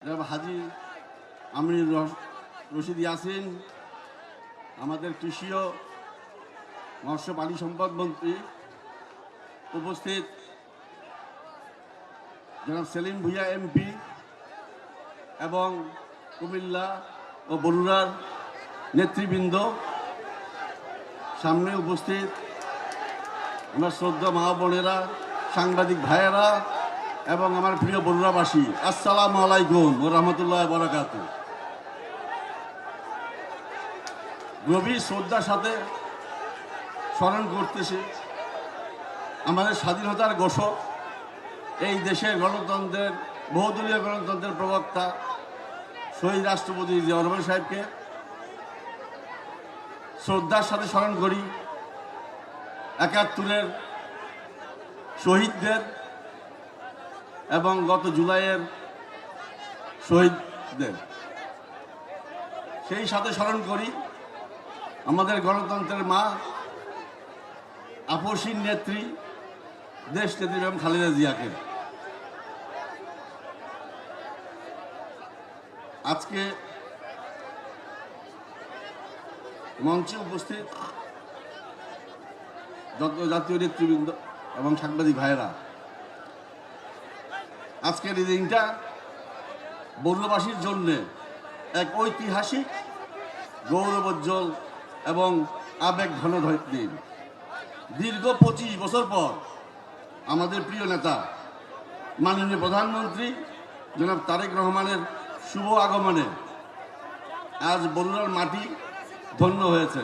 হাজী আমিনুর রশিদ ইয়াসিন, আমাদের কৃষি ও মৎস্য পানি সম্পদ মন্ত্রী, উপস্থিত জনাব সেলিম ভুঁইয়া এমপি এবং কুমিল্লা ও বরুড়ার নেতৃবৃন্দ, সামনে উপস্থিত আমার শ্রদ্ধা মা বোনেরা, সাংবাদিক ভাইয়েরা এবং আমার প্রিয় বরুড়াবাসী, আসসালামু আলাইকুম ওয়া রাহমাতুল্লাহি ওয়া বারাকাতুহু। গভীর শ্রদ্ধার সাথে স্মরণ করতেছি আমাদের স্বাধীনতার ঘোষক, এই দেশের গণতন্ত্রের বহুদলীয় গণতন্ত্রের প্রবক্তা শহীদ রাষ্ট্রপতি জিয়াউর রহমান সাহেবকে। শ্রদ্ধার সাথে স্মরণ করি ৭১-এর শহীদদের এবং গত জুলাইয়ের শহীদদের। সেই সাথে স্মরণ করি আমাদের গণতন্ত্রের মা, আপসীর নেত্রী, দেশ নেত্রী বেগম খালেদা জিয়াকে। আজকে মঞ্চে উপস্থিত জাতীয় নেতৃবৃন্দ এবং সাংবাদিক ভাইয়েরা, আজকের এই দিনটা বরুড়াবাসীর জন্য এক ঐতিহাসিক, গৌরবোজ্জ্বল এবং আবেগ ঘন দিন। দীর্ঘ 25 বছর পর আমাদের প্রিয় নেতা মাননীয় প্রধানমন্ত্রী জনাব তারেক রহমানের শুভ আগমনে আজ বরুড়ার মাটি ধন্য হয়েছে।